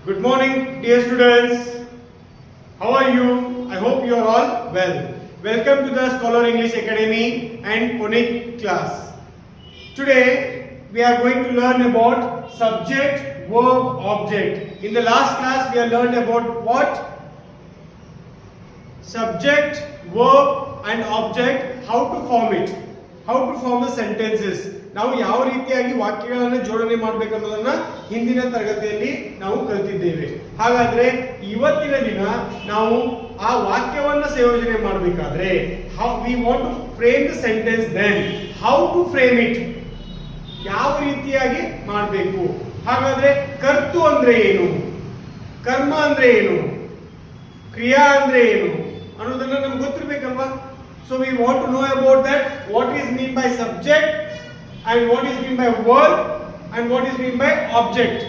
Good morning, dear students. How are you? I hope you are all well. Welcome to the Scholar English Academy and Phonics class. Today we are going to learn about subject, verb, object. In the last class we have learned about what? Subject, verb and object, how to form it, how to form the sentences. ನಾವು ಯಾವ ರೀತಿಯಾಗಿ ವಾಕ್ಯಗಳನ್ನು ಜೋಡಣೆ ಮಾಡಬೇಕು ಅನ್ನೋದನ್ನ ಹಿಂದಿನ ತರಗತಿಯಲ್ಲಿ ನಾವು ಕಲಿತಿದ್ದೇವೆ. ಹಾಗಾದ್ರೆ ಇವತ್ತಿನ ದಿನ ನಾವು ಆ ವಾಕ್ಯವನ್ನ ಸಂಯೋಜನೆ ಮಾಡಬೇಕಾದ್ರೆ how we want to frame the sentence, then how to frame it, ಯಾವ ರೀತಿಯಾಗಿ ಮಾಡಬೇಕು. ಹಾಗಾದ್ರೆ ಕರ್ತು ಅಂದ್ರೆ ಏನು, ಕರ್ಮ ಅಂದ್ರೆ ಏನು, ಕ್ರಿಯಾ ಅಂದ್ರೆ ಏನು ಅನ್ನೋದನ್ನ ನಮ್ಗೆ ಗೊತ್ತಿರಬೇಕಲ್ವಾ. So we want to know about that, what is mean by subject and what is mean by verb and what is mean by object.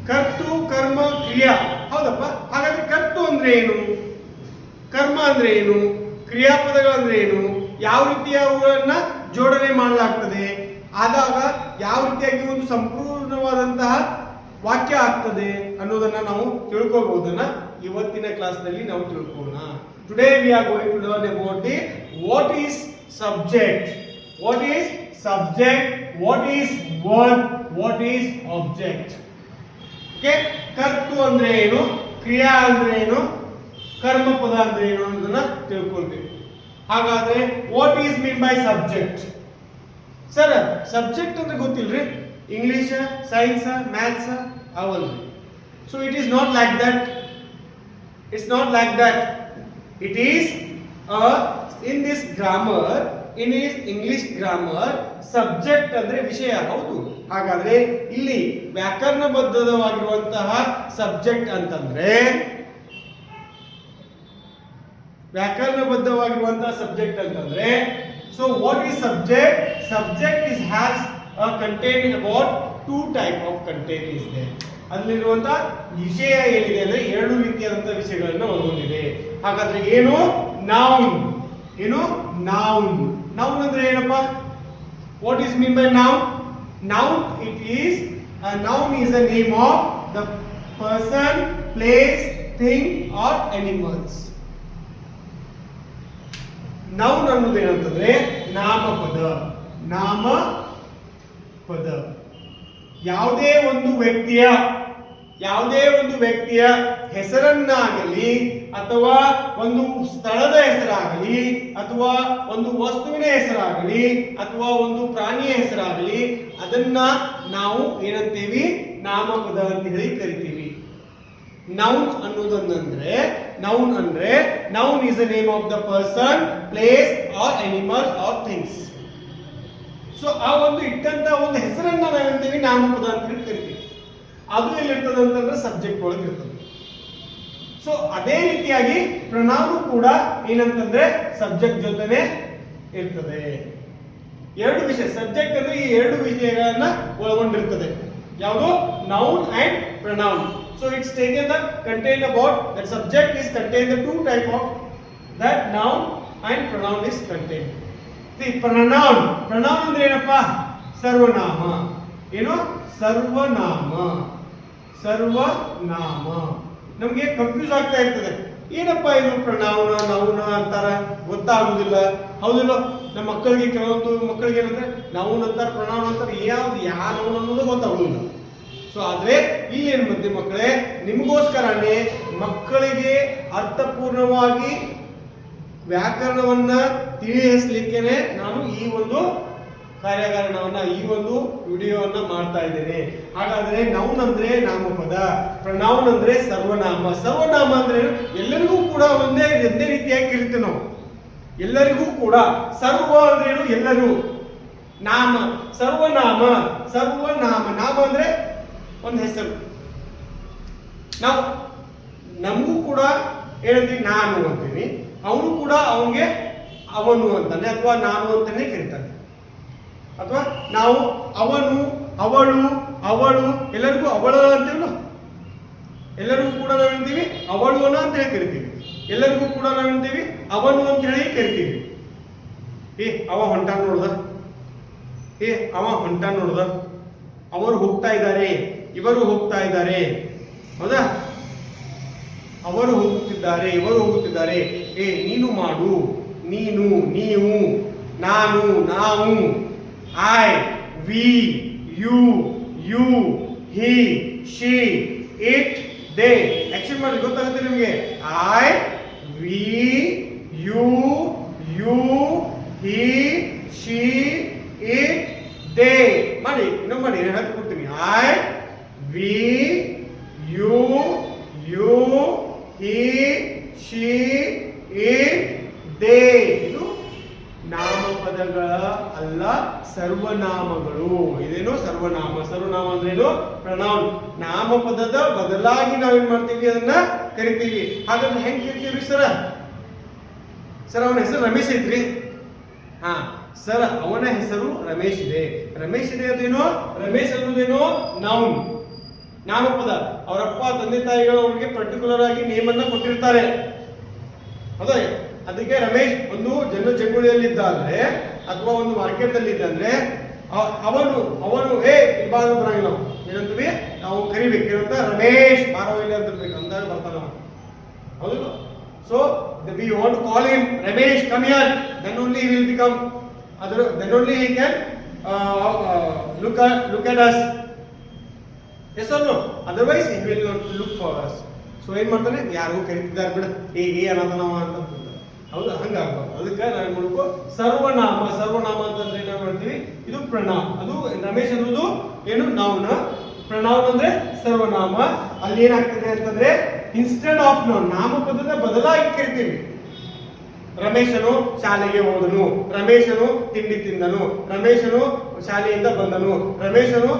ಕರ್ತು, ಕರ್ಮ, ಕ್ರಿಯಾ, ಹೌದಪ್ಪ. ಹಾಗಾದ್ರೆ ಕರ್ತು ಅಂದ್ರೆ ಏನು, ಕರ್ಮ ಅಂದ್ರೆ ಏನು, ಕ್ರಿಯಾಪದಗಳಂದ್ರೆ ಏನು, ಯಾವ ರೀತಿಯ ಅವುಗಳನ್ನ ಜೋಡಣೆ ಮಾಡಲಾಗ್ತದೆ, ಆದಾಗ ಯಾವ ರೀತಿಯಾಗಿ ಒಂದು ಸಂಪೂರ್ಣವಾದಂತಹ ವಾಕ್ಯ ಆಗ್ತದೆ ಅನ್ನೋದನ್ನ ನಾವು ತಿಳ್ಕೋಬಹುದನ್ನ ಇವತ್ತಿನ ಕ್ಲಾಸ್ ನಲ್ಲಿ ನಾವು ತಿಳ್ಕೊಳ್ಳೋಣ. Today we are going to learn about the what is subject, what is subject, what is verb, what is object. Okay, ಕರ್ತು ಅಂದ್ರೆ ಏನು, ಕ್ರಿಯಾ ಅಂದ್ರೆ ಏನು, ಕರ್ಮ ಪದ ಅಂದ್ರೆ ಏನು ಅನ್ನೋದನ್ನ ತಿಳ್ಕೊಳ್ಬೇಕು. ಹಾಗಾದ್ರೆ what is mean by subject? Sir subject ಅಂದ್ರೆ ಗೊತ್ತಿಲ್ರಿ, ಇಂಗ್ಲಿಷ್, ಸೈನ್ಸ್, ಮ್ಯಾಥ್ಸ್ ಅವಲ್ಲ. So it is not like that, it's not like that. It is in this grammar, in this English grammar, subject ಅಂದ್ರೆ ವಿಷಯ, ಹೌದು. ಹಾಗಾದ್ರೆ ಇಲ್ಲಿ ವ್ಯಾಕರಣಬದ್ಧವಾಗಿರುವಂತಹ ಸಬ್ಜೆಕ್ಟ್ ಅಂತಂದ್ರೆ, ವ್ಯಾಕರಣಬದ್ಧವಾಗಿರುವಂತಹ subject ಅಂತಂದ್ರೆ, so what is subject? Subject is has a content about two type of content is there. ಅಲ್ಲಿರುವಂತಹ ವಿಷಯ ಏನಿದೆ ಅಂದ್ರೆ ಎರಡು ರೀತಿಯಾದಂತಹ ವಿಷಯಗಳನ್ನು ಒಳಗೊಂಡಿದೆ. ಹಾಗಾದ್ರೆ ಏನು, ನೌನ್. ಏನು, ನೌನ್. ನೌನ್ ಅಂದ್ರೆ ಏನಪ್ಪ? What is mean by noun? Noun it is, noun is a name of the person, place, thing R animals. Noun ಅನ್ನೋದು ಏನಂತಂದ್ರೆ ನಾಮಪದ. ನಾಮಪದ ಯಾವುದೇ ಒಂದು ವ್ಯಕ್ತಿಯ ಹೆಸರನ್ನಾಗಲಿ ಅಥವಾ ಒಂದು ಸ್ಥಳದ ಹೆಸರಾಗಲಿ ಅಥವಾ ಒಂದು ವಸ್ತುವಿನ ಹೆಸರಾಗಲಿ ಅಥವಾ ಒಂದು ಪ್ರಾಣಿಯ ಹೆಸರಾಗಲಿ ಅದನ್ನ ನಾವು ಏನಂತೀವಿ, ನಾಮಪದ ಅಂತ ಹೇಳಿ ಕರಿತೀವಿ. ನೌನ್ ಅನ್ನೋದನ್ನಂದ್ರೆ, ನೌನ್ ಅಂದ್ರೆ noun is the name of the person, place or animal or things. So ಆ ಒಂದು ಇಟ್ಟಂತ ಒಂದು ಹೆಸರನ್ನ ನಾವೇಂತೀವಿ ನಾಮಪದ ಅಂತ ಹೇಳಿ ಕರಿತೀವಿ. ಅದು ಎಲ್ಲಿರ್ತದೆ ಅಂತಂದ್ರೆ ಸಬ್ಜೆಕ್ಟ್ ಒಳಗೆ ಇರ್ತದೆ. ಸೊ ಅದೇ ರೀತಿಯಾಗಿ ಪ್ರೊನೌನ್ ಕೂಡ ಏನಂತಂದ್ರೆ ಸಬ್ಜೆಕ್ಟ್ ಜೊತೆನೆ ಇರ್ತದೆ. ಎರಡು ವಿಷಯ, ಸಬ್ಜೆಕ್ಟ್ ಅಂದ್ರೆ ಈ ಎರಡು ವಿಷಯಗಳನ್ನ ಒಳಗೊಂಡಿರ್ತದೆ. ಯಾವುದು? Noun and pronoun. So it's taken the contain about that subject is contain the two type of that noun and pronoun is contain. The pronoun, pronoun ಅಂದ್ರೆ ಏನಪ್ಪಾ? ಸರ್ವನಾಮ. ಏನು? ಸರ್ವನಾಮ. ಸರ್ವನಾಮ. ನಮ್ಗೆ ಕನ್ಫ್ಯೂಸ್ ಆಗ್ತಾ ಇರ್ತದೆ, ಏನಪ್ಪಾ ಇದು ಪ್ರೊನೌನ್, ನೌನ್ ಅಂತಾರ, ಗೊತ್ತಾಗುದಿಲ್ಲ, ಹೌದಿಲ್ಲ? ನಮ್ಮ ಮಕ್ಕಳಿಗೆ, ಕೆಲವೊಂದು ಮಕ್ಕಳಿಗೆ ಏನಂದ್ರೆ ನೌನ್ ಅಂತಾರ, ಪ್ರೊನೌನ್ ಅಂತಾರೆ, ಯಾವ್ದು ಯಾವ ನೌನ್ ಅನ್ನೋದು ಗೊತ್ತಾಗುದಿಲ್ಲ. ಸೊ ಆದ್ರೆ ಇಲ್ಲೇನು ಮತ್ತೆ ಮಕ್ಕಳೇ, ನಿಮಗೋಸ್ಕರನೇ ಮಕ್ಕಳಿಗೆ ಅರ್ಥಪೂರ್ಣವಾಗಿ ವ್ಯಾಕರಣವನ್ನ ತಿಳಿಸಲಿಕ್ಕೆ ನಾನು ಈ ಒಂದು ಕಾರ್ಯಕಾರಣವನ್ನ, ಈ ಒಂದು ವಿಡಿಯೋವನ್ನ ಮಾಡ್ತಾ ಇದ್ದೇನೆ. ಹಾಗಾದ್ರೆ ನೌನ್ ಅಂದ್ರೆ ನಾಮಪದ, ಪ್ರೊನೌನ್ ಅಂದ್ರೆ ಸರ್ವನಾಮ. ಸರ್ವನಾಮ ಅಂದ್ರೆ ಎಲ್ಲರಿಗೂ ಕೂಡ ಒಂದೇ ರೀತಿಯಾಗಿ ಕರಿತೀವಿ ನಾವು, ಎಲ್ಲರಿಗೂ ಕೂಡ. ಸರ್ವ ಅಂದ್ರೆ ಏನು? ಎಲ್ಲರೂ. ನಾಮ, ಸರ್ವನಾಮ, ಸರ್ವನಾಮ. ನಾಮ ಅಂದ್ರೆ ಒಂದು ಹೆಸರು. ನಾವು ನಮಗೂ ಕೂಡ ಹೇಳ್ತೀವಿ ನಾನು ಅಂತೀವಿ, ಅವನು ಕೂಡ ಅವನಿಗೆ ಅವನು ಅಂತಾನೆ ಅಥವಾ ನಾನು ಅಂತಾನೆ ಕರೀತಾನೆ. ಅಥವಾ ನಾವು ಅವನು, ಅವಳು, ಅವಳು, ಎಲ್ಲರಿಗೂ ಅವಳ ಅಂತೀವಿ, ಎಲ್ಲರಿಗೂ ಕೂಡ ನಾವೇಂತೀವಿ ಅವಳು ಅಂತ ಹೇಳಿ ಕರಿತೀವಿ. ಎಲ್ಲರಿಗೂ ಕೂಡ ನಾವೇಂತೀವಿ ಅವನು ಅಂತ ಹೇಳಿ ಕರಿತೀವಿ. ಅವ ಹೊಂಟಾನ ನೋಡ್ದ, ಅವ ಹೊಂಟಾನ ನೋಡ್ದ, ಅವರು ಹೋಗ್ತಾ ಇದ್ದಾರೆ, ಇವರು ಹೋಗ್ತಾ ಇದ್ದಾರೆ, ಹೌದಾ? ಅವರು ಹೋಗುತ್ತಿದ್ದಾರೆ, ಇವರು ಹೋಗುತ್ತಿದ್ದಾರೆ. ಏ ನೀನು ಮಾಡು, ನೀನು, ನೀವು, ನಾನು, ನಾವು, I, we, you, you, he, she, it, they. Action ಮಾಡಿ ಗೊತ್ತಾಗುತ್ತೆ ನಿಮಗೆ. I, we, you, you, he, she, it, they. ಮಾಡಿ, ಇನ್ನೊಂದು ಮಾಡಿ, ನಾನು ಹೇಳ್ಕೊಡ್ತೀನಿ. I, we, you, you, he, she, it, they. ಇದು ನಾಮಪದಗಳ ಅಲ್ಲ, ಸರ್ವನಾಮಗಳು. ಇದೇನು ಸರ್ವನಾಮ. ಸರ್ವನಾಮ ಅಂದ್ರೇನು? ಪ್ರನೌನ್. ನಾಮಪದದ ಬದಲಾಗಿ ನಾವೇನ್ ಮಾಡ್ತೀವಿ, ಅದನ್ನ ಕರಿತೀವಿ. ಹಾಗಾದ್ರೆ ಹೆಂಗ್ ಕರಿತೀವಿ ಸರ್? ಸರ್ ಅವನ ಹೆಸರು ರಮೇಶ್ ಐತ್ರಿ. ಹಾ ಸರ್, ಅವನ ಹೆಸರು ರಮೇಶ್ ಇದೆ. ರಮೇಶ್ ಇದೆ ಅದೇನು? ರಮೇಶ್ ಅನ್ನೋದೇನು? ನೌನ್, ನಾಮಪದ. ಅವರಪ್ಪ ತಂದೆ ತಾಯಿಗಳು ಅವರಿಗೆ ಪರ್ಟಿಕ್ಯುಲರ್ ಆಗಿ ನೇಮ್ ಅನ್ನ ಕೊಟ್ಟಿರ್ತಾರೆ. ಹೌದಾ? ಅದಕ್ಕೆ ರಮೇಶ್ ಒಂದು ಜನಜಂಗುಳಿಯಲ್ಲಿದ್ದಾದ್ರೆ ಅಥವಾ ಒಂದು ಮಾರ್ಕೆಟ್ ಅಲ್ಲಿ ಇದ್ದಂದ್ರೆ ಅವನು ಬಾರು ಬರಂಗಿಲ್ಲ. ಏನಂತೀವಿ ನಾವು? ಕರಿಬೇಕು. ಏನಂತ? ರಮೇಶ್ ಬಾರೋ ಇಲ್ಲಿ ಅಂತ ಇರ್ಬೇಕು, ಅಂದಾಗ ಬರ್ತಾನ. ಹೌದು? So we want to call him Ramesh, come here. Then only he will become then only he can look at us. Yes or no? Otherwise he will not look for us. So ಏನ್ ಮಾಡ್ತಾನೆ? ಯಾರು ಕರೀತಿದ್ದಾರೆ ಬಿಡ, ಏ ಅನ್ನೋದು ನಾವು ಅಂತ. ಹೌದಾ? ಹಂಗಾಗ್ಬಾರ್ದು. ಅದಕ್ಕೆ ನಾವು ಏನ್ ಮಾಡ್ಬೇಕು? ಸರ್ವನಾಮ. ಸರ್ವನಾಮ ಅಂತಂದ್ರೆ ಏನ್ ಮಾಡ್ತೀವಿ? ಇದು ಪ್ರಣಾಮ್. ಅದು ರಮೇಶ್ ಅನ್ನೋದು ಏನು? ನೌನ್. ಪ್ರಣಾಮ್ ಅಂದ್ರೆ ಸರ್ವನಾಮ. ಅಲ್ಲಿ ಏನಾಗ್ತದೆ ಅಂತಂದ್ರೆ ಇನ್ಸ್ಟೆಡ್ ಆಫ್ ನೌನ್, ನಾಮಪದದ ಬದಲಾಗಿ ಕರಿತೀವಿ. ರಮೇಶನು ಶಾಲೆಗೆ ಹೋದನು, ರಮೇಶನು ತಿಂಡಿ ತಿಂದನು, ರಮೇಶನು ಶಾಲೆಯಿಂದ ಬಂದನು, ರಮೇಶನು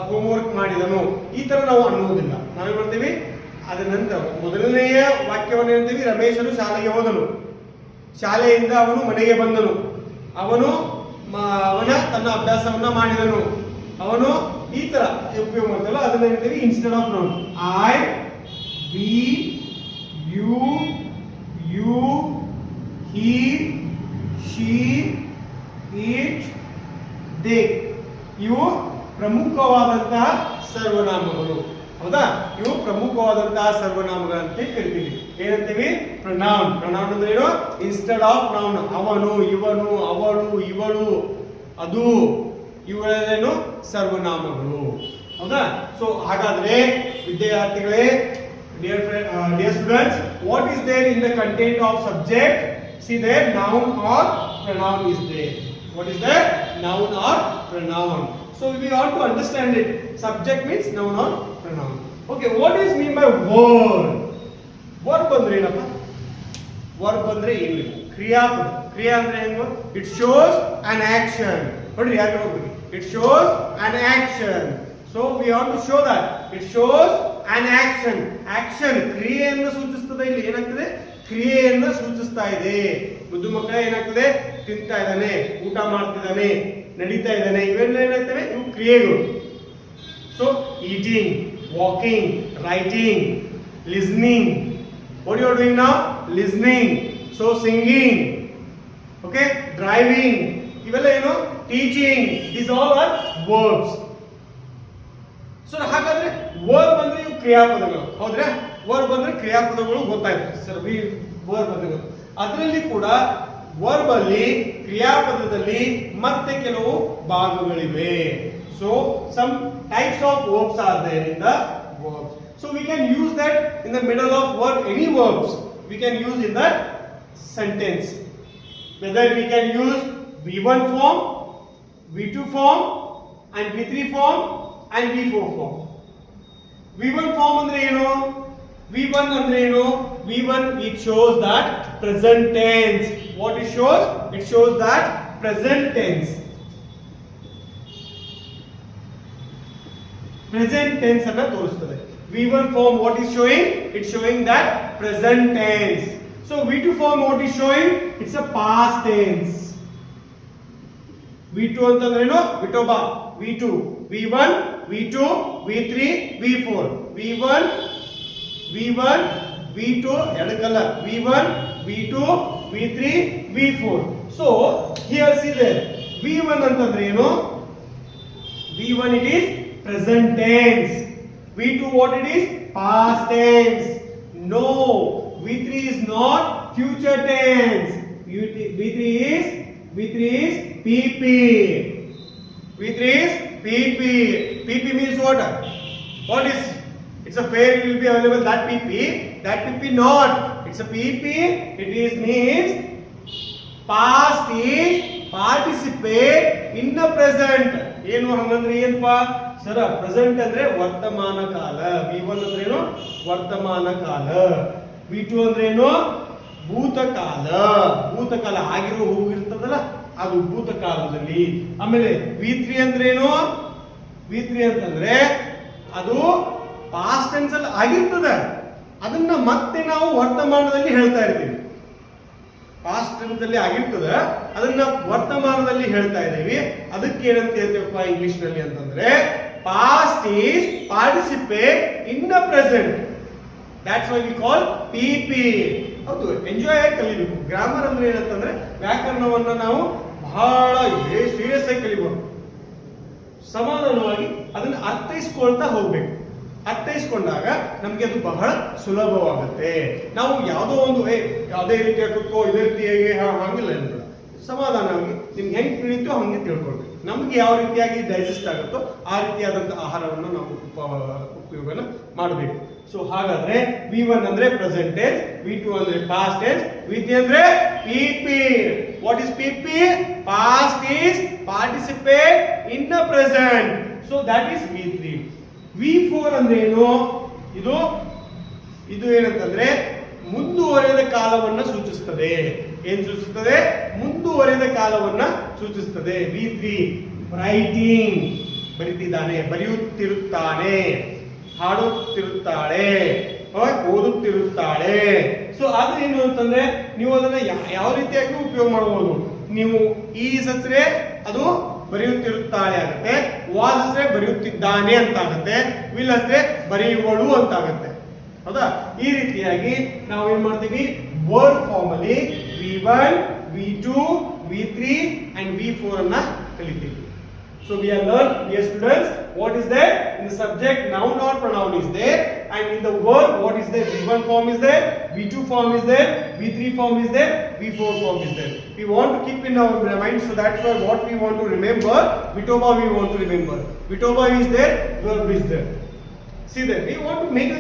ಹೋಮ್ವರ್ಕ್ ಮಾಡಿದನು. ಈ ತರ ನಾವು ಅನ್ನುವುದಿಲ್ಲ. ನಾವೇನ್ ಮಾಡ್ತೀವಿ? ಅದ ನಂತರ ಮೊದಲನೆಯ ವಾಕ್ಯವನ್ನು ಹೇಳ್ತೀವಿ, ರಮೇಶನು ಶಾಲೆಗೆ ಹೋದನು, ಶಾಲೆಯಿಂದ ಅವನು ಮನೆಗೆ ಬಂದನು, ಅವನು ತನ್ನ ಅಭ್ಯಾಸವನ್ನ ಮಾಡಿದನು, ಅವನು ಈ ತರ ಉಪಯೋಗ ಮಾಡ್ತಲ್ಲ, ಅದನ್ನ ಹೇಳ್ತೀವಿ instead of noun. I, we, you, you, he, she, it, they. ಇವು ಪ್ರಮುಖವಾದಂತಹ ಸರ್ವನಾಮಗಳು. ಹೌದಾ? ಇವು ಪ್ರಮುಖವಾದಂತಹ ಸರ್ವನಾಮಗಳಂತ ಕರಿತೀವಿ. ಏನಂತೀವಿ? ಪ್ರನೌನ್. ಪ್ರನೌನ್ ಅಂದ್ರೆ ಏನು? Instead of noun. ಅವನು, ಇವನು, ಅವಳು, ಇವಳು, ಅದು, ಇವುಗಳೇನು? ಸರ್ವನಾಮಗಳು. ಹೌದಾ? ಸೊ ಹಾಗಾದ್ರೆ ವಿದ್ಯಾರ್ಥಿಗಳೇ, dear students, what is there in the content of subject? See there, noun or pronoun is there. What is that? Noun or pronoun. So we want to understand it. Subject means noun or pronoun. Okay, what is mean by verb? Verb andre ಏನಪ್ಪ? Verb ಅಂದ್ರೆ ಏನು? ಕ್ರಿಯಾಪದ. ಕ್ರಿಯಾ ಅಂದ್ರೆ ಏನು? It shows an action. ನೋಡ್ರಿ ಯಾಕೆ ಹೋಗ್ಬೇಕು? It shows an action. So we want to show that. It shows an action. Action ಕ್ರಿಯೆಯನ್ನು ಸೂಚಿಸುತ್ತದೆ. ಇಲ್ಲಿ ಏನಾಗ್ತದೆ? ಕ್ರಿಯೆಯನ್ನು ಸೂಚಿಸ್ತಾ ಇದೆ. ಬುದ್ಧು ಮಕ್ಕಳ ಏನಾಗ್ತದೆ? ತಿಂತಾ ಇದ್ದಾನೆ, ಊಟ ಮಾಡ್ತಿದ್ದಾನೆ, ನಡೀತಾ ಇದ್ದಾನೆ, ಇವೆಲ್ಲ ಏನಾಗ್ತವೆ? ಇವು ಕ್ರಿಯೆಗಳು. So eating, walking, writing, listening. What you are doing now? Listening. So singing, okay, driving, ಇವೆಲ್ಲ ಏನು? Teaching. These all are verbs. So ಹಾಗಾದ್ರೆ ವರ್ಬ್ ಅಂದ್ರೆ ಇವು ಕ್ರಿಯಾಪದಗಳು. ಹೌದ್ರಾ? ವರ್ಬ್ ಅಂದ್ರೆ ಕ್ರಿಯಾಪದಗಳು ಗೊತ್ತಾಯ್ತು ಸರ್. ವರ್ಬ್ ಪದಗಳು ಅದರಲ್ಲಿ ಕೂಡ ವರ್ಬ್ ಅಲ್ಲಿ ಕ್ರಿಯಾಪದದಲ್ಲಿ ಮತ್ತೆ ಕೆಲವು ಭಾಗಗಳಿವೆ. So some types of verbs are there in the verb. So we can use that in the middle of verb. Any verbs we can use in the sentence. Whether we can use V1 form, V2 form and V3 form and V4 form. V1 form ಅಂದ್ರೆ ಏನು? V1 ಅಂದ್ರೆ ಏನು? V1 it shows that present tense. What it shows? It shows that present tense. Present tense ಅನ್ನು ತೋರಿಸುತ್ತದೆ. V1 form what is showing? It's showing that present tense. So V2 form what is showing? It's a past tense. V2 ಅಂತಂದ್ರೆ ಏನು? Vitoba. V2, V1, V2, V3, V4. V1, V2 ಎರಡಕ್ಕಲ್ಲ. V1, V2, V3, V4. So here see there. V1 ಅಂತಂದ್ರೆ ಏನು? V1 it is present tense. V2 what it is? past tense. No, V3 is not future tense. V3 is PP. V3 is PP. PP means what? What is? It's a pair. It will be available. That PP. That PP not. It's a PP. It is means past is participate in the present. ಏನು ಹಂಗಂದ್ರೆ ಏನಪ್ಪಾ ಸರ? Present ಅಂದ್ರೆ ವರ್ತಮಾನ ಕಾಲ. V1 ಅಂದ್ರೆ ಏನು? ವರ್ತಮಾನ ಕಾಲ. V2 ಅಂದ್ರೆ ಏನು? ಭೂತಕಾಲ. ಭೂತಕಾಲ ಆಗಿರೋ ಹೋಗಿರ್ತದಲ್ಲ ಅದು ಭೂತಕಾಲದಲ್ಲಿ. ಆಮೇಲೆ V3 ಅಂದ್ರೆ ಏನು? V3 ಅಂತಂದ್ರೆ ಅದು ಪಾಸ್ಟ್ ಟೆನ್ಸ್ ಅಲ್ಲಿ ಆಗಿರ್ತದೆ, ಅದನ್ನ ಮತ್ತೆ ನಾವು ವರ್ತಮಾನದಲ್ಲಿ ಹೇಳ್ತಾ ಇರ್ತೀವಿ. ಪಾಸ್ಟ್ ಟೆನ್ಸ್ ಅಲ್ಲಿ ಆಗಿರ್ತದೆ, ಅದನ್ನ ವರ್ತಮಾನದಲ್ಲಿ ಹೇಳ್ತಾ ಇದ್ದೀವಿ. ಅದಕ್ಕೆ ಏನಂತ ಹೇಳ್ತೀವಪ್ಪ ಇಂಗ್ಲಿಷ್ ನಲ್ಲಿ ಅಂತಂದ್ರೆ past is participate in the present. That's why we call PP. ಹೌದು, ಎಂಜಾಯ್ ಆಗಿ ಕಲಿಬೇಕು. ಗ್ರಾಮರ್ ಅಂದ್ರೆ ಏನಂತಂದ್ರೆ ವ್ಯಾಕರಣವನ್ನ ನಾವು ಬಹಳ ಸೀರಿಯಸ್ ಆಗಿ ಕಲಿಬಹುದು. ಸಮಾಧಾನವಾಗಿ ಅದನ್ನ ಅರ್ಥೈಸ್ಕೊಳ್ತಾ ಹೋಗ್ಬೇಕು. ಅರ್ಥೈಸ್ಕೊಂಡಾಗ ನಮ್ಗೆ ಅದು ಬಹಳ ಸುಲಭವಾಗುತ್ತೆ. ನಾವು ಯಾವುದೋ ಒಂದು ಯಾವುದೇ ರೀತಿಯ ಕುಕ್ಕೋ ಇದೇ ರೀತಿಯಾಗಿ ಹಂಗಿಲ್ಲ ಏನಿಲ್ಲ, ಸಮಾಧಾನವಾಗಿ ನಿಮ್ಗೆ ಹೆಂಗ್ ತಿಳಿಯುತ್ತೋ ಹಂಗೆ ತಿಳ್ಕೊಳ್ಬೇಕು. ನಮ್ಗೆ ಯಾವ ರೀತಿಯಾಗಿ ಡೈಜೆಸ್ಟ್ ಆಗುತ್ತೋ ಆ ರೀತಿಯಾದಂತಹ ಆಹಾರವನ್ನು ನಾವು ಉಪಯೋಗನ ಮಾಡಬೇಕು. ಸೊ ಹಾಗಾದ್ರೆ V1 ಅಂದ್ರೆ ಪ್ರೆಸೆಂಟ್ ಟೆನ್ಸ್, V2 ಅಂದ್ರೆ ಪಾಸ್ಟ್ ಟೆನ್ಸ್, V3 ಅಂದ್ರೆ PP. What is PP? Past is participate in the present. So that is V3. V4 ಅಂದ್ರೆ ಏನು? ಇದು ಏನಂತಂದ್ರೆ ಮುಂದುವರೆದ ಕಾಲವನ್ನ ಸೂಚಿಸುತ್ತದೆ. ಏನ್ ಸೂಚಿಸುತ್ತದೆ? ಮುಂದುವರೆದ ಕಾಲವನ್ನ ಸೂಚಿಸುತ್ತದೆ. V3 writing, ಬರೀತಿದ್ದಾನೆ, ಬರೆಯುತ್ತಿರುತ್ತಾನೆ, ಹಾಡುತ್ತಿರುತ್ತಾಳೆ, ಓದುತ್ತಿರುತ್ತಾಳೆ. ಸೊ ಅದು ಏನು ಅಂತಂದ್ರೆ ನೀವು ಅದನ್ನ ಯಾವ ರೀತಿಯಾಗಿ ಉಪಯೋಗ ಮಾಡಬಹುದು. ನೀವು ಈಸ್ ಹಚ್ರೆ ಅದು ಬರೆಯುತ್ತಿರುತ್ತಾಳೆ ಆಗುತ್ತೆ, ವಾಸ್ ಹಚ್ರೆ ಬರೆಯುತ್ತಿದ್ದಾನೆ ಅಂತ ಆಗುತ್ತೆ, ವಿಲ್ ಹಚ್ರೆ ಬರೆಯುವಳು ಅಂತ ಆಗುತ್ತೆ. ಹೌದಾ? ಈ ರೀತಿಯಾಗಿ ನಾವು ಏನ್ ಮಾಡ್ತೀವಿ, ವರ್ಡ್ ಫಾರ್ಮ್ ಅಲ್ಲಿ V1, V2, V3 and V4 ಅನ್ನ ಕಲಿತೀವಿ. So we have learned, dear students, what is there in the subject? Noun or pronoun is there, and in the verb what is there? V1 form is there, V2 form is there, V3 form is there, V4 form is there. We want to keep in our mind, so that's why what we want to remember, Vitoba we want to remember. Vitoba is there, verb is there. See that we want to make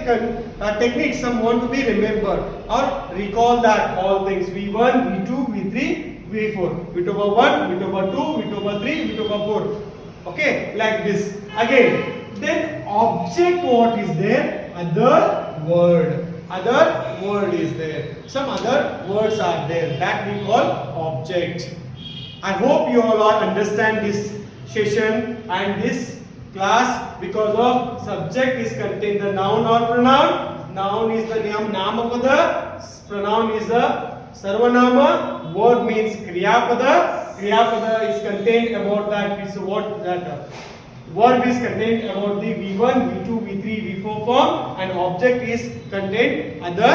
a technique, some want to be remembered or recall that all things. V1, V2, V3, V4. Vitoba 1, Vitoba 2, Vitoba 3, Vitoba 4. Okay, like this. Again, then object what is there? Other word. Other word is there. Some other words are there. That we call object. I hope you all understand this session and this class, because of subject is contained the noun or pronoun. Noun is the name namapada, pronoun is the sarvanama, word means kriyapada. Kriyapada is contained about that, is what that verb is contained about the V1, V2, V3, V4 form, and object is contained other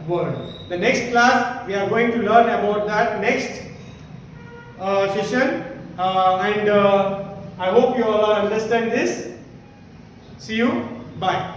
word. The next class we are going to learn about that next session, and I hope you all understand this. See you. Bye.